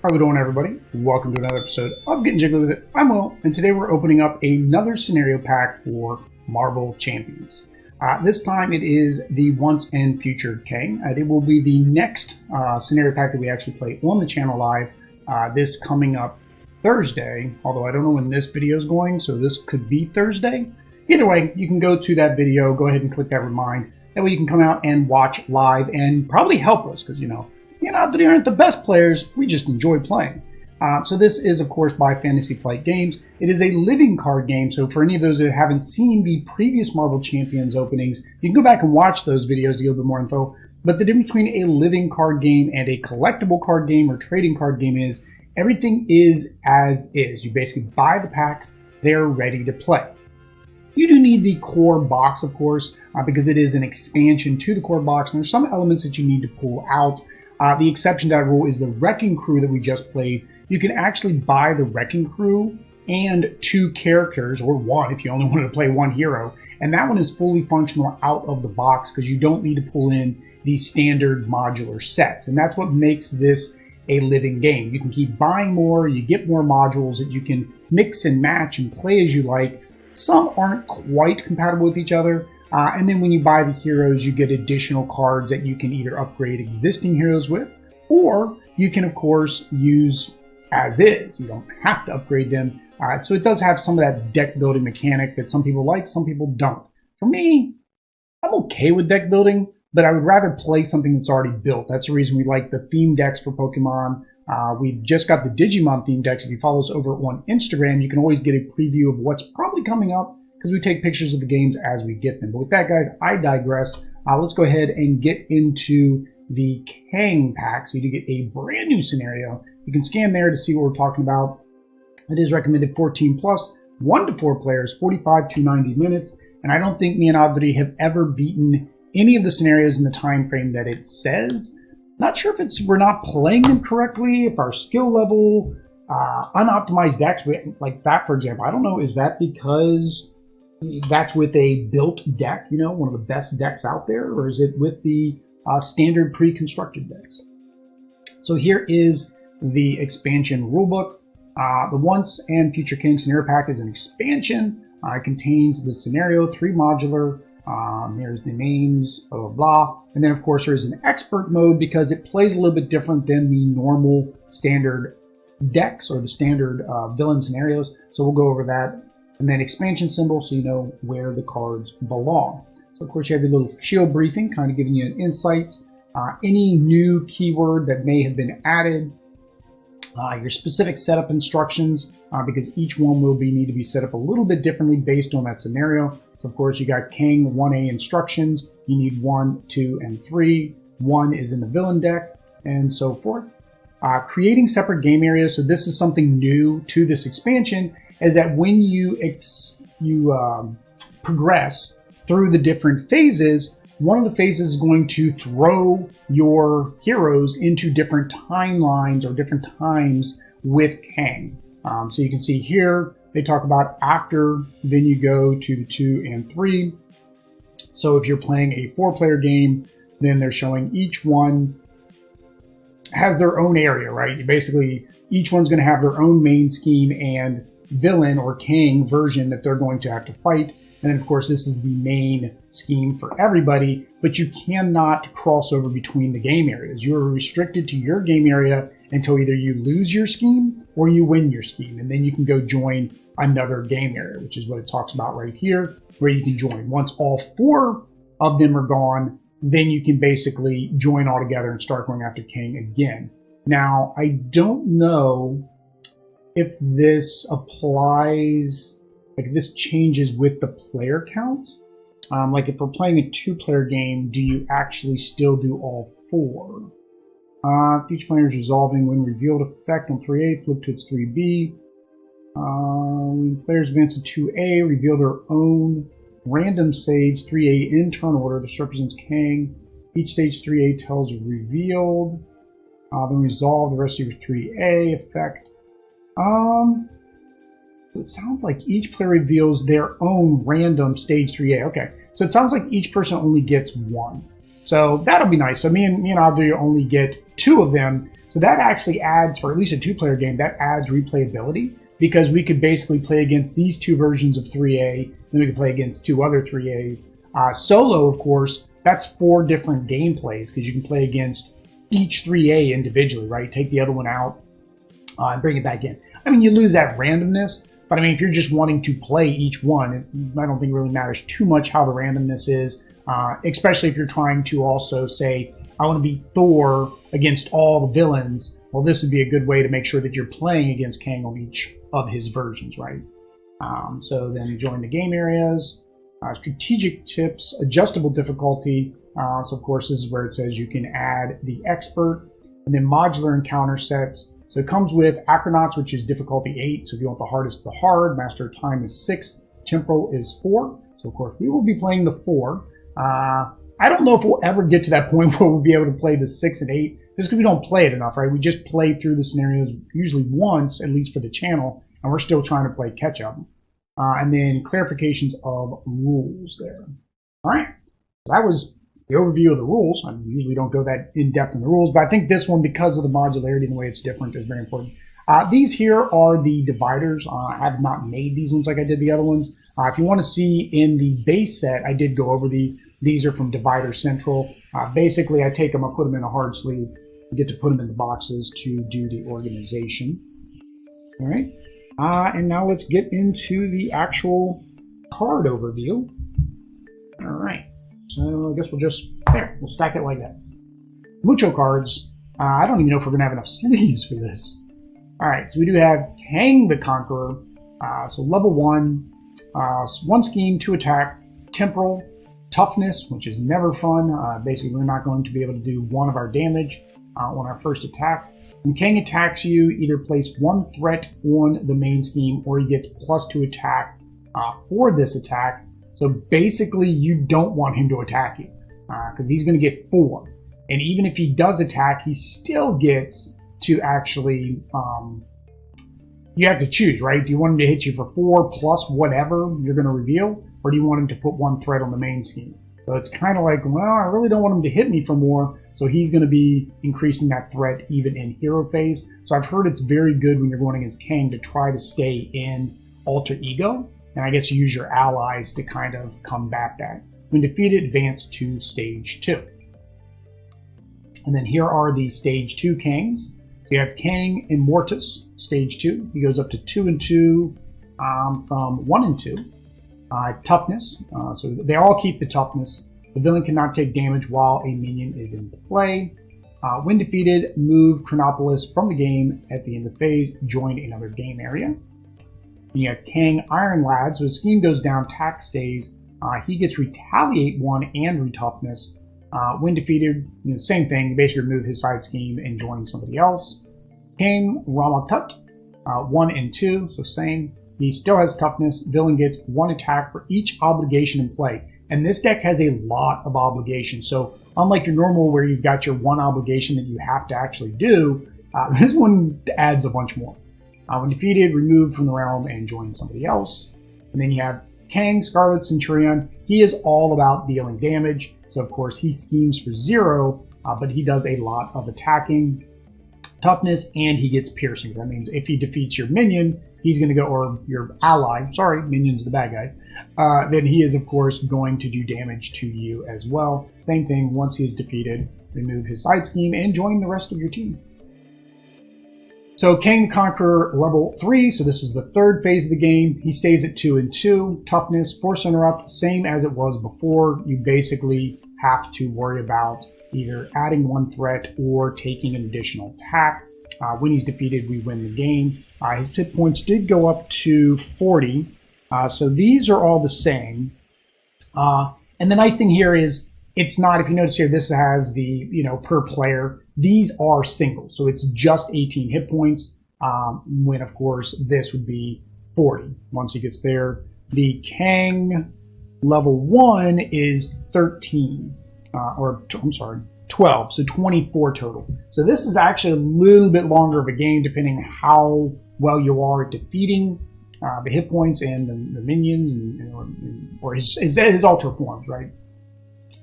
How's it going, everybody? Welcome to another episode of Getting Jiggly With It. I'm Will, and today we're opening up another scenario pack for Marvel Champions. This time it is the Once and Future Kang. It will be the next scenario pack that we actually play on the channel live this coming up Thursday, although I don't know when this video is going, so this could be Thursday. Either way, you can go to that video, go ahead and click that remind. That way you can come out and watch live and probably help us, because, you know that they aren't the best players, we just enjoy playing. So this is, of course, by Fantasy Flight Games. It is a living card game, so for any of those that haven't seen the previous Marvel Champions openings, you can go back and watch those videos to get a bit more info. But the difference between a living card game and a collectible card game or trading card game is everything is as is. You basically buy the packs, they're ready to play. You do need the core box, of course, because it is an expansion to the core box, and there's some elements that you need to pull out. The exception to that rule is the Wrecking Crew that we just played. You can actually buy the Wrecking Crew and 2 characters, or 1 if you only wanted to play 1 hero, and that one is fully functional out of the box because you don't need to pull in the standard modular sets, and that's what makes this a living game. You can keep buying more, you get more modules that you can mix and match and play as you like. Some aren't quite compatible with each other. And then when you buy the heroes, you get additional cards that you can either upgrade existing heroes with, or you can, of course, use as is. You don't have to upgrade them. So it does have some of that deck building mechanic that some people like, some people don't. For me, I'm okay with deck building, but I would rather play something that's already built. That's the reason we like the theme decks for Pokemon. We've just got the Digimon theme decks. If you follow us over on Instagram, you can always get a preview of what's probably coming up, because we take pictures of the games as we get them. But with that, guys, I digress. Let's go ahead and get into the Kang pack. So you do get a brand new scenario. You can scan there to see what we're talking about. It is recommended 14 plus, 1 to 4 players, 45 to 90 minutes. And I don't think me and Adri have ever beaten any of the scenarios in the time frame that it says. Not sure if we're not playing them correctly, if our skill level, unoptimized decks, like that, for example. I don't know, is that because that's with a built deck, one of the best decks out there, or is it with the standard pre-constructed decks? So here is the expansion rulebook. The Once and Future Kang scenario pack is an expansion. It contains the scenario, 3 modular. There's the names, blah, blah, blah. And then, of course, there's an expert mode because it plays a little bit different than the normal standard decks or the standard villain scenarios. So we'll go over that. And then expansion symbol, so you know where the cards belong. So, of course, you have your little shield briefing, kind of giving you an insight. Any new keyword that may have been added. Your specific setup instructions, because each one will need to be set up a little bit differently based on that scenario. So, of course, you got Kang 1A instructions. You need 1, 2, and 3. 1 is in the villain deck, and so forth. Creating separate game areas. So this is something new to this expansion, is that when you progress through the different phases, one of the phases is going to throw your heroes into different timelines or different times with Kang. So you can see here, they talk about after, then you go to the 2 and 3. So if you're playing a 4-player game, then they're showing each one has their own area, right? Basically, each one's going to have their own main scheme and villain or Kang version that they're going to have to fight. And then, of course, this is the main scheme for everybody, but you cannot cross over between the game areas. You are restricted to your game area until either you lose your scheme or you win your scheme. And then you can go join another game area, which is what it talks about right here, where you can join. Once all 4 of them are gone, then you can basically join all together and start going after Kang again. Now, I don't know if this applies, like if this changes with the player count. Like if we're playing a 2-player game, do you actually still do all 4? If each player is resolving when revealed effect on 3A, flip to its 3B. When players advance to 2A, reveal their own random stage 3A in turn order. This represents Kang. Each stage 3A tells revealed. Then resolve the rest of your 3A effect. It sounds like each player reveals their own random stage 3A. Okay, so it sounds like each person only gets 1. So that'll be nice. So me and Audrey only get 2 of them. So that actually adds, for at least a 2-player game, that adds replayability, because we could basically play against these 2 versions of 3A, then we could play against 2 other 3As. Solo, of course, that's 4 different gameplays, because you can play against each 3A individually, right? Take the other one out and bring it back in. I mean, you lose that randomness, but I mean, if you're just wanting to play each one, I don't think it really matters too much how the randomness is, especially if you're trying to also say, I want to beat Thor against all the villains. Well, this would be a good way to make sure that you're playing against Kang on each of his versions, right? So then join the game areas, strategic tips, adjustable difficulty. So of course, this is where it says you can add the expert, and then modular encounter sets. So it comes with Acronauts, which is difficulty 8. So if you want the hardest, the hard. Master time is 6. Temporal is 4. So of course, we will be playing the 4. I don't know if we'll ever get to that point where we'll be able to play the 6 and 8. Just because we don't play it enough, right? We just play through the scenarios usually once, at least for the channel, and we're still trying to play catch up. And then clarifications of rules there. All right, so that was the overview of the rules. I usually don't go that in depth in the rules, but I think this one, because of the modularity and the way it's different, is very important. These here are the dividers. I have not made these ones like I did the other ones. If you want to see in the base set, I did go over these. These are from Divider Central. Basically, I take them, I put them in a hard sleeve, I get to put them in the boxes to do the organization. All right, and now let's get into the actual card overview. All right, so I guess we'll stack it like that. Mucho cards. I don't even know if we're gonna have enough sleeves for this. All right, so we do have Kang the Conqueror. So level 1, 1 scheme, 2 attack, temporal, toughness, which is never fun. Basically, we're not going to be able to do 1 of our damage on our first attack. When Kang attacks you, either place 1 threat on the main scheme, or he gets +2 attack for this attack. So basically, you don't want him to attack you, because he's going to get 4. And even if he does attack, he still gets to actually, you have to choose, right? Do you want him to hit you for 4 plus whatever you're going to reveal? Or do you want him to put 1 threat on the main scheme? So it's kind of like, well, I really don't want him to hit me for more, so he's going to be increasing that threat even in hero phase. So I've heard it's very good when you're going against Kang to try to stay in alter ego, and I guess use your allies to kind of combat that. When defeated, advance to stage 2. And then here are the stage 2 Kangs. So you have Kang Immortus, stage 2. He goes up to 2 and 2 from 1 and 2. Toughness, so they all keep the toughness. The villain cannot take damage while a minion is in play. When defeated, move Chronopolis from the game at the end of phase, join another game area. And you have Kang Iron Lad, so his scheme goes down, tack stays. He gets Retaliate 1 and Retoughness. When defeated, same thing, basically remove his side scheme and join somebody else. Kang Rama-Tut, 1 and 2, so same. He still has toughness. Villain gets 1 attack for each obligation in play. And this deck has a lot of obligations. So unlike your normal where you've got your 1 obligation that you have to actually do, this one adds a bunch more. When defeated, remove from the realm and join somebody else. And then you have Kang Scarlet Centurion. He is all about dealing damage. So of course he schemes for 0, but he does a lot of attacking, toughness, and he gets piercing. That means if he defeats your minion, he's going to go, or your ally, sorry, minions are the bad guys, then he is, of course, going to do damage to you as well. Same thing, once he is defeated, remove his side scheme and join the rest of your team. So Kang the Conqueror level 3, so this is the 3rd phase of the game. He stays at 2 and 2. Toughness, Force Interrupt, same as it was before. You basically have to worry about either adding 1 threat or taking an additional attack. When he's defeated, we win the game. His hit points did go up to 40, so these are all the same. And the nice thing here is it's not, if you notice here, this has the, per player. These are singles, so it's just 18 hit points, when, of course, this would be 40 once he gets there. The Kang level 1 is 13, I'm sorry, 12, so 24 total. So this is actually a little bit longer of a game depending how well you are at defeating the hit points and the minions or his ultra forms, right?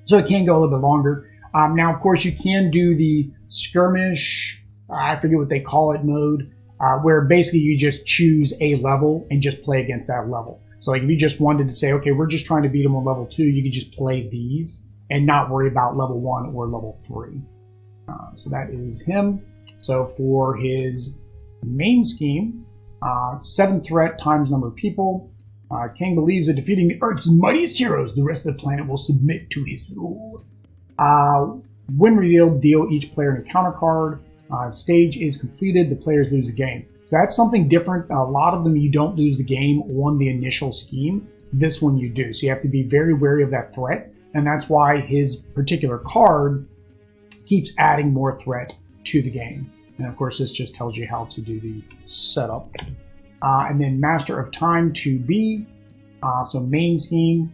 So it can go a little bit longer. Now, of course, you can do the skirmish, I forget what they call it, mode, where basically you just choose a level and just play against that level. So like if you just wanted to say, okay, we're just trying to beat them on level 2, you could just play these and not worry about level 1 or level 3. So that is him. So for his main scheme, 7 threat times number of people. Kang believes that defeating the Earth's mightiest heroes, the rest of the planet will submit to his rule. When revealed, deal each player an encounter card. Stage is completed, the players lose the game. So that's something different. A lot of them you don't lose the game on the initial scheme. This one you do. So you have to be very wary of that threat. And that's why his particular card keeps adding more threat to the game. And of course, this just tells you how to do the setup. And then Master of Time 2B. So main scheme.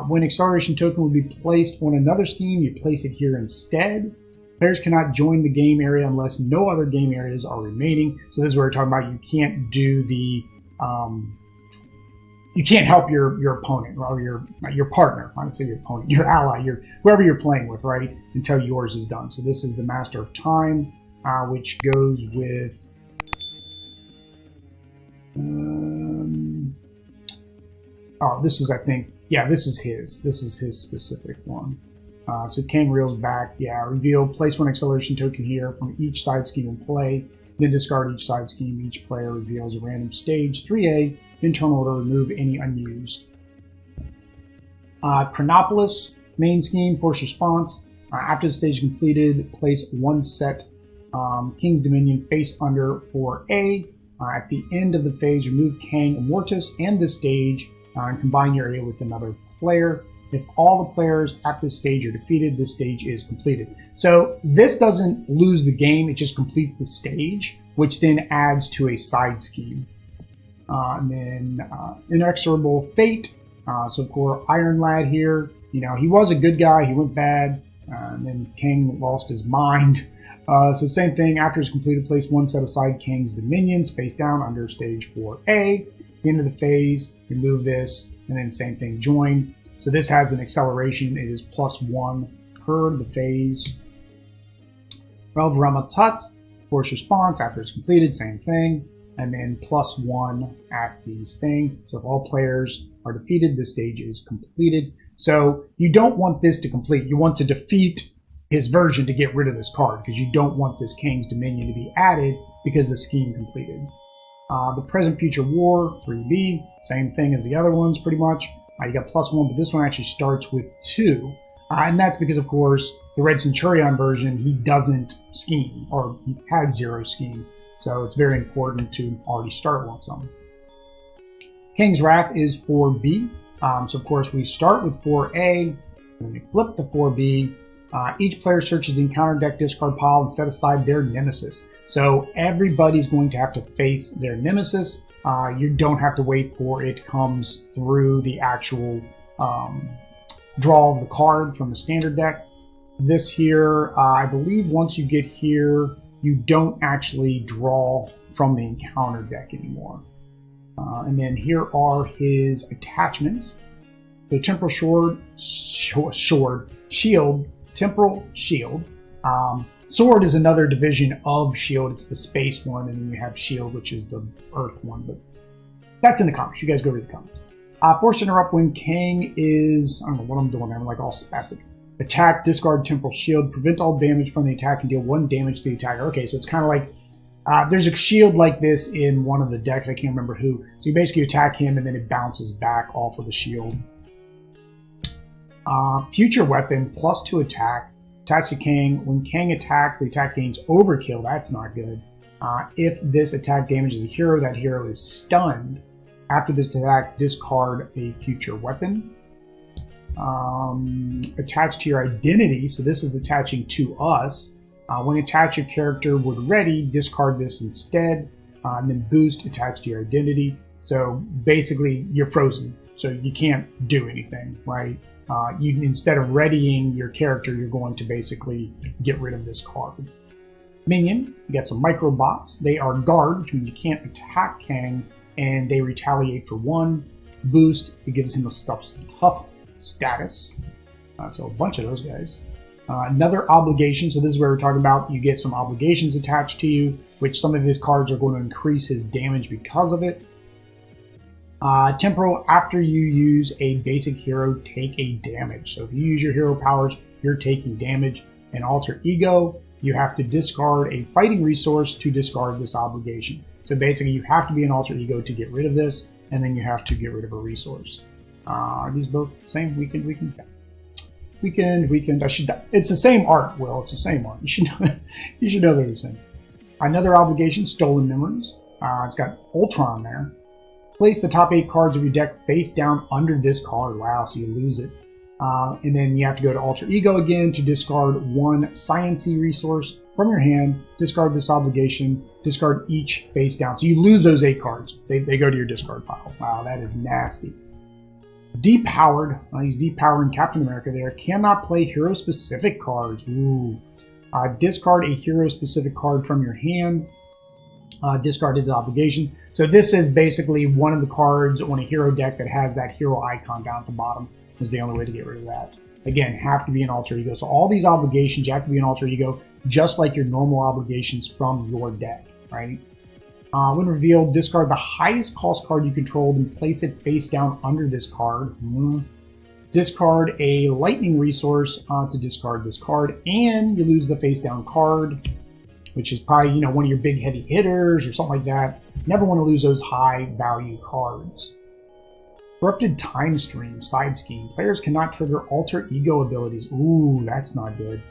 When acceleration token will be placed on another scheme, you place it here instead. Players cannot join the game area unless no other game areas are remaining. So this is where we're talking about you can't do the, you can't help your opponent or your partner. I would say your opponent, your ally, whoever you're playing with, right? Until yours is done. So this is the Master of Time, which goes with. Oh, this is, I think, yeah, this is his. This is his specific one. So Kang reels back. Yeah, reveal. Place one acceleration token here from each side scheme in play. Then discard each side scheme. Each player reveals a random stage 3A. In turn order, remove any unused. Chronopolis, main scheme, force response. After the stage completed, place one set King's Dominion face under for A. At the end of the phase, remove Kang, Immortus, and this stage, and combine your area with another player. If all the players at this stage are defeated, this stage is completed. So this doesn't lose the game, it just completes the stage, which then adds to a side scheme. And then Inexorable Fate. So of course, Iron Lad here, you know, he was a good guy, he went bad, and then Kang lost his mind. So same thing, after it's completed, place one set aside Kang's Dominions face down under stage 4A. At the end of the phase, remove this, and then same thing, join. So this has an acceleration, it is +1 per the phase. 12 Rama-Tut, force response, after it's completed, same thing. And then +1 at these thing. So if all players are defeated, this stage is completed. So you don't want this to complete, you want to defeat his version to get rid of this card, because you don't want this Kang's Dominion to be added because the scheme completed. The Present Future War, 3B, same thing as the other ones pretty much. You got +1, but this one actually starts with 2. And that's because, of course, the Red Centurion version, he doesn't scheme, or he has 0 scheme. So it's very important to already start with some. King's Wrath is 4B. So, of course, we start with 4A, and we flip to 4B. Each player searches the encounter deck discard pile and set aside their nemesis. So everybody's going to have to face their nemesis. You don't have to wait for it comes through the actual draw of the card from the standard deck. This here, I believe once you get here, you don't actually draw from the encounter deck anymore. And then here are his attachments. The temporal shield, temporal shield. Sword is another division of shield. It's the space one, and then you have shield, which is the earth one. But that's in the comics. You guys go read the comics. Force interrupt when Kang is, I don't know what I'm doing. I'm like all spastic. Attack, discard temporal shield, prevent all damage from the attack, and deal 1 damage to the attacker. Okay, so it's kind of like there's a shield like this in one of the decks. I can't remember who. So you basically attack him, and then it bounces back off of the shield. Future weapon, +2 attack. Attacks to Kang. When Kang attacks, the attack gains overkill. That's not good. If this attack damages a hero, that hero is stunned. After this attack, discard a future weapon. Attached to your identity. So this is attaching to us. When attach your character when ready, discard this instead. And then boost attached to your identity. So basically, you're frozen. So you can't do anything, right? You, instead of readying your character, you're going to basically get rid of this card. Minion, you got some microbots. They are guard, which means you can't attack Kang, and they retaliate for 1. Boost, it gives him a tough status. So a bunch of those guys. Another obligation, so this is where we're talking about you get some obligations attached to you, which some of his cards are going to increase his damage because of it. Temporal, after you use a basic hero, take a damage. So if you use your hero powers, you're taking damage. And alter ego, you have to discard a fighting resource to discard this obligation. So basically you have to be an alter ego to get rid of this, and then you have to get rid of a resource. Are these both same? Weekend? It's the same art, Will. It's the same art. You should know they're the same. Another obligation, Stolen Memories. It's got Ultron there. Place the top 8 cards of your deck face down under this card. Wow, so you lose it. And then you have to go to Alter Ego again to discard 1 Science-y resource from your hand, discard this obligation, discard each face down. So you lose those 8 cards. They go to your discard pile. Wow, that is nasty. Depowered, he's depowering Captain America there, cannot play hero-specific cards. Ooh. Discard a hero-specific card from your hand. Discard his obligation. So this is basically one of the cards on a hero deck that has that hero icon down at the bottom. Is the only way to get rid of that. Again, have to be an alter ego. So all these obligations, you have to be an alter ego, just like your normal obligations from your deck, right? When revealed, discard the highest cost card you controlled and place it face down under this card. Discard a lightning resource to discard this card, and you lose the face down card, which is probably one of your big heavy hitters or something like that. Never want to lose those high value cards. Corrupted Time Stream, Side Scheme. Players cannot trigger alter ego abilities. Ooh, that's not good.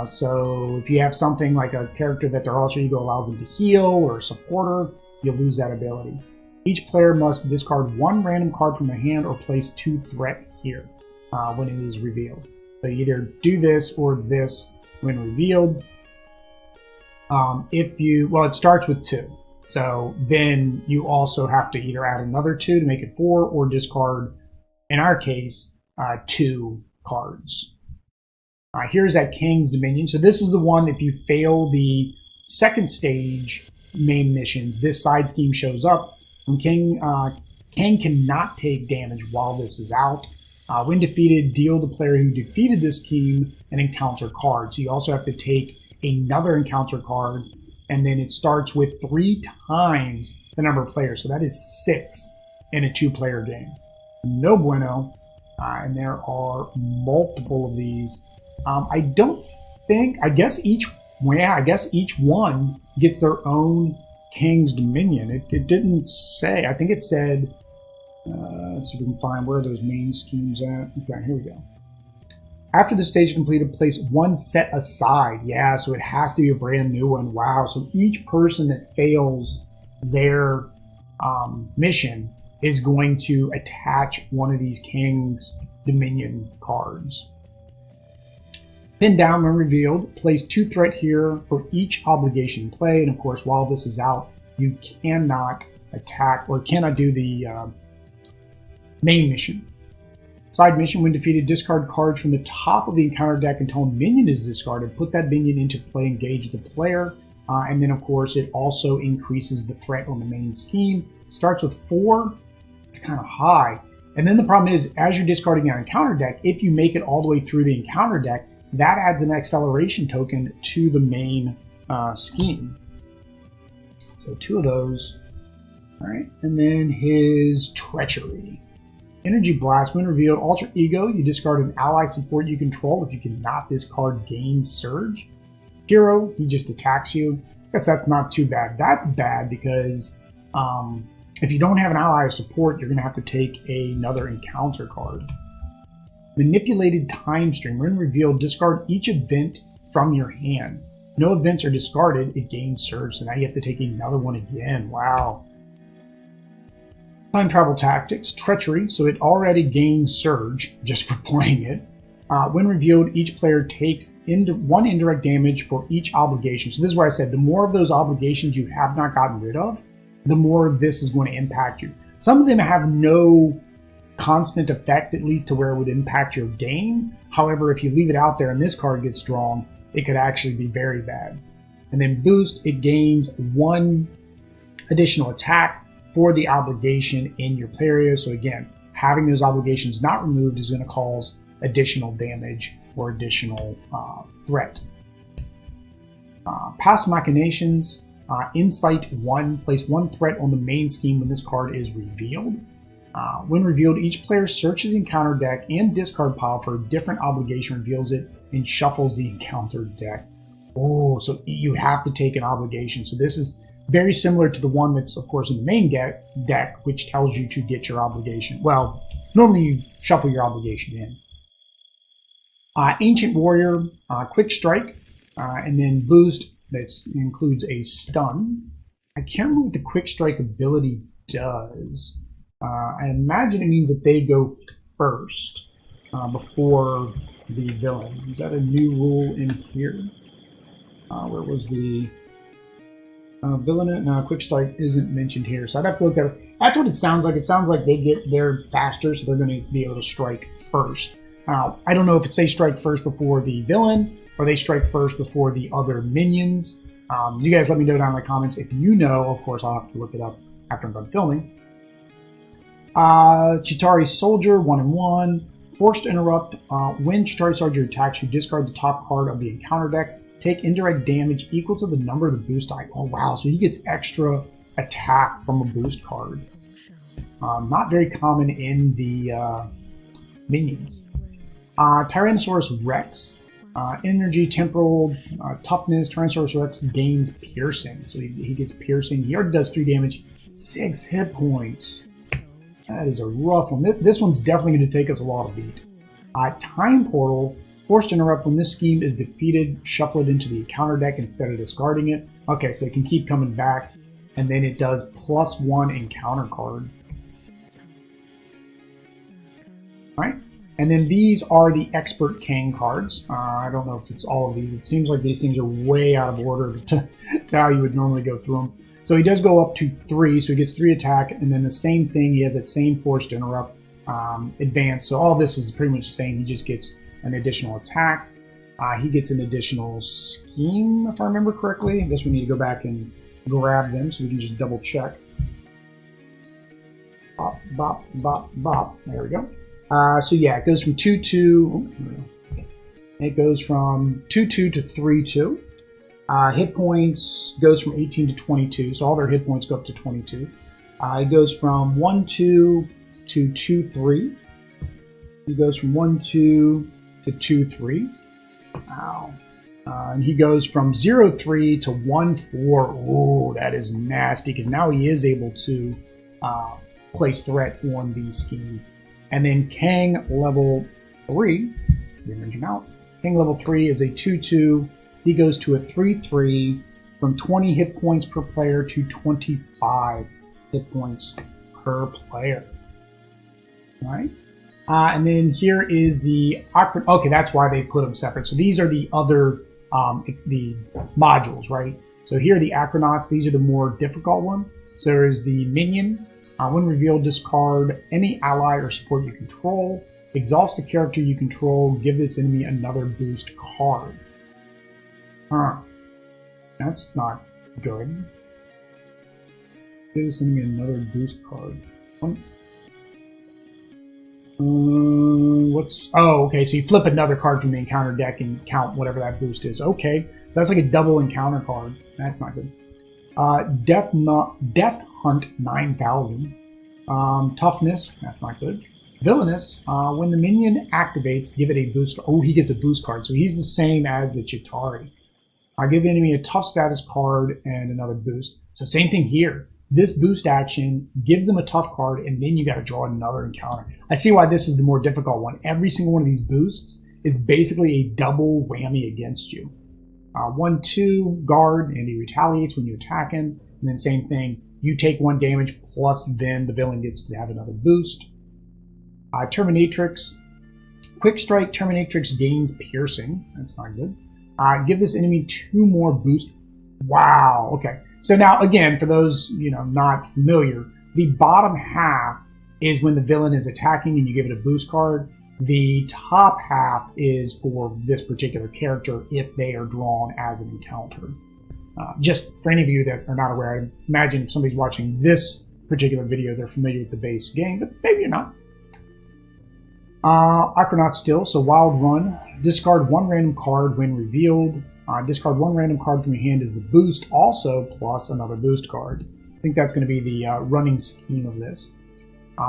So if you have something like a character that their alter ego allows them to heal or a supporter, you'll lose that ability. Each player must discard 1 random card from their hand or place 2 threat here when it is revealed. So you either do this or this when revealed. It starts with 2. So then you also have to either add another 2 to make it 4 or discard, in our case, 2 cards. Here's that Kang's Dominion. So this is the one, if you fail the second stage main missions, this side scheme shows up. And Kang cannot take damage while this is out. When defeated, deal the player who defeated this scheme an encounter card. So you also have to take another encounter card, and then it starts with 3 times the number of players. So that is 6 in a 2-player game. No bueno. And there are multiple of these. I guess each one gets their own Kang's Dominion. It didn't say. I think it said, let's see if we can find where are those main schemes at. Okay, here we go. After the stage completed, place 1 set aside. Yeah, so it has to be a brand new one. Wow, so each person that fails their mission is going to attach one of these Kang's Dominion cards. Pin down when revealed, place 2 threat here for each obligation played. And of course, while this is out, you cannot attack or cannot do the main mission. Side mission, when defeated, discard cards from the top of the encounter deck until a minion is discarded. Put that minion into play, engage the player. And then, of course, it also increases the threat on the main scheme. Starts with 4. It's kind of high. And then the problem is, as you're discarding your encounter deck, if you make it all the way through the encounter deck, that adds an acceleration token to the main scheme. So 2 of those. All right. And then his Treachery. Energy Blast, when revealed, alter ego, you discard an ally support you control. If you cannot, this card gains Surge. Hero, he just attacks you. I guess that's not too bad. That's bad because if you don't have an ally support, you're going to have to take another encounter card. Manipulated Time Stream, when revealed, discard each event from your hand. No events are discarded, it gains Surge, so now you have to take another one again. Wow. Time Travel Tactics, Treachery, so it already gains Surge just for playing it. When revealed, each player takes 1 indirect damage for each obligation. So this is where I said the more of those obligations you have not gotten rid of, the more this is going to impact you. Some of them have no constant effect, at least to where it would impact your game. However, if you leave it out there and this card gets drawn, it could actually be very bad. And then Boost, it gains 1 additional attack for the obligation in your play area. So again, having those obligations not removed is going to cause additional damage or additional threat. Past Machinations, Insight 1, place 1 threat on the main scheme when this card is revealed. When revealed, each player searches the encounter deck and discard pile for a different obligation, reveals it, and shuffles the encounter deck. Oh, so you have to take an obligation. So this is very similar to the one that's, of course, in the main deck, which tells you to get your obligation. Well, normally you shuffle your obligation in. Ancient Warrior, Quick Strike, and then Boost. That includes a stun. I can't remember what the Quick Strike ability does. I imagine it means that they go first before the villain. Is that a new rule in here? Where was the villain? No, Quick Strike isn't mentioned here, so I'd have to look at it. That's what it sounds like. It sounds like they get there faster, so they're going to be able to strike first. I don't know if it's they strike first before the villain, or they strike first before the other minions. You guys let me know down in the comments if you know. Of course, I'll have to look it up after I'm done filming. Chitauri Soldier, 1/1. Forced to interrupt. When Chitauri Soldier attacks, you discard the top card of the encounter deck. Take indirect damage equal to the number of the boost die. Oh wow, so he gets extra attack from a boost card. Not very common in the minions. Tyrannosaurus Rex. Energy, temporal, toughness. Tyrannosaurus Rex gains piercing. So he gets piercing. He already does 3 damage. 6 hit points. That is a rough one. This one's definitely going to take us a lot of beat. Time Portal. Forced to interrupt. When this scheme is defeated, shuffle it into the encounter deck instead of discarding it. Okay, so it can keep coming back. And then it does +1 encounter card. Alright. And then these are the Expert Kang cards. I don't know if it's all of these. It seems like these things are way out of order to how you would normally go through them. So he does go up to 3, so he gets 3 attack, and then the same thing, he has that same Force to Interrupt advance. So all this is pretty much the same. He just gets an additional attack. He gets an additional scheme, if I remember correctly. I guess we need to go back and grab them so we can just double check. Bop, bop, bop, bop. There we go. So yeah, it goes from 2-2. It goes from 2-2 to 3-2. Hit points goes from 18 to 22, so all their hit points go up to 22. It goes from 1-2 to 2-3. He goes from 1-2 to 2-3. Wow. And he goes from 0-3 to 1-4. Oh, that is nasty, because now he is able to place threat on the scheme. And then Kang level 3, didn't mention out. Kang level 3 is a 2-2. He goes to a 3-3 from 20 hit points per player to 25 hit points per player. All right. And then here is the... Okay, that's why they put them separate. So these are the other the modules, right? So here are the Acronauts. These are the more difficult one. So there's the Minion. When revealed, discard any ally or support you control. Exhaust a character you control. Give this enemy another boost card. Huh. That's not good. Give this enemy another boost card. What's... Oh, okay, so you flip another card from the encounter deck and count whatever that boost is. Okay, so that's like a double encounter card. That's not good. Death Hunt 9000. Toughness, that's not good. Villainous, when the minion activates, give it a boost. Oh, he gets a boost card, so he's the same as the Chitauri. Give the enemy a tough status card and another boost. So same thing here. This boost action gives them a tough card, and then you got to draw another encounter. I see why this is the more difficult one. Every single one of these boosts is basically a double whammy against you. 1-2, guard, and he retaliates when you attack him. And then same thing, you take 1 damage, plus then the villain gets to have another boost. Terminatrix. Quick Strike, Terminatrix gains piercing. That's not good. Give this enemy 2 more boost. Wow, okay. So now, again, for those not familiar, the bottom half is when the villain is attacking and you give it a boost card. The top half is for this particular character if they are drawn as an encounter. Just for any of you that are not aware, I imagine if somebody's watching this particular video, they're familiar with the base game, but maybe you're not. Aquanaut still, so Wild Run. Discard one random card when revealed. Discard one random card from your hand as the boost, also plus another boost card. I think that's going to be the running scheme of this.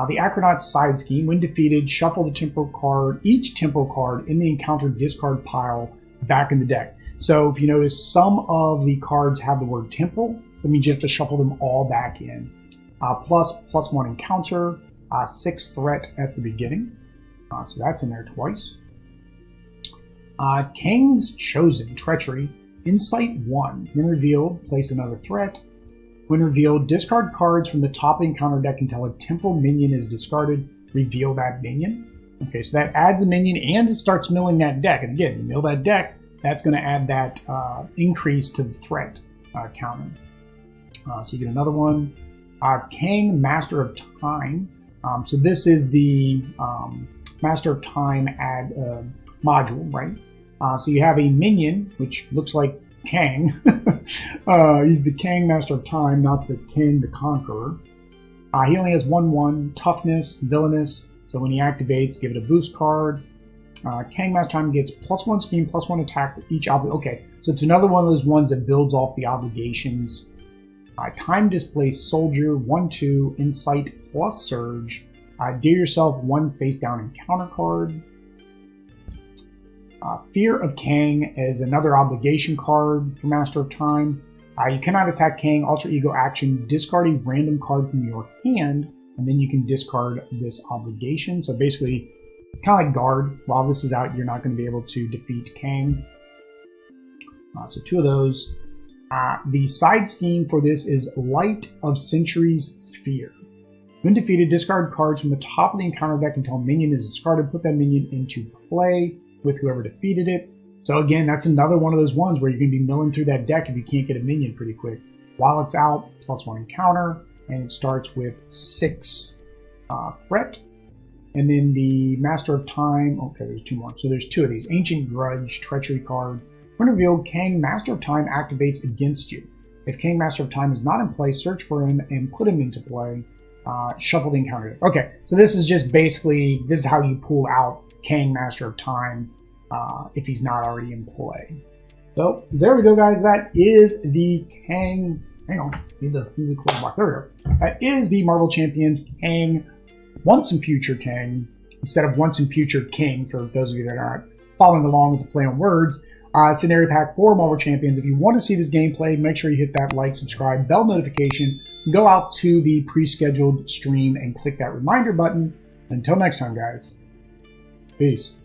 The Aquanaut side scheme, when defeated, shuffle the temporal card, each temporal card in the encounter discard pile back in the deck. So if you notice, some of the cards have the word temporal, so that means you have to shuffle them all back in. +1 encounter, 6 threat at the beginning. So that's in there twice. Kang's Chosen, Treachery, Insight 1. When revealed, place another threat. When revealed, discard cards from the top of the encounter deck until a temporal minion is discarded. Reveal that minion. Okay, so that adds a minion and it starts milling that deck. And again, you mill that deck, that's going to add that increase to the threat counter. So you get another one. Kang, Master of Time. So this is the Master of Time add module, right? So you have a minion, which looks like Kang. He's the Kang Master of Time, not the Kang the Conqueror. He only has 1/1, Toughness, Villainous, so when he activates, give it a boost card. Kang Master of Time gets +1 scheme, +1 attack for each obligation. Okay, so it's another one of those ones that builds off the obligations. Time Displaced Soldier, 1/2, Insight plus Surge. Deal yourself 1 face down encounter card. Fear of Kang is another obligation card for Master of Time. You cannot attack Kang, alter ego action, discard a random card from your hand, and then you can discard this obligation. So basically, kind of like Guard. While this is out, you're not going to be able to defeat Kang. So 2 of those. The side scheme for this is Light of Century's Sphere. When defeated, discard cards from the top of the encounter deck until a minion is discarded. Put that minion into play with whoever defeated it. So again, that's another one of those ones where you're going to be milling through that deck if you can't get a minion pretty quick. While it's out, +1 encounter, and it starts with 6 threat. And then the Master of Time, okay, there's 2 more. So there's 2 of these. Ancient Grudge, Treachery card. When revealed, Kang Master of Time activates against you. If Kang Master of Time is not in play, search for him and put him into play. Shuffle the encounter. Okay, so this is just basically, this is how you pull out Kang Master of Time if he's not already in play. So there we go, guys. That is the Kang. Hang on, need the close block. There we go. That is the Marvel Champions Kang, Once and Future Kang, instead of Once and Future King, for those of you that are following along with the play on words. Scenario pack for Marvel Champions. If you want to see this gameplay, make sure you hit that like, subscribe, bell notification, go out to the pre-scheduled stream and click that reminder button. Until next time, guys. Peace.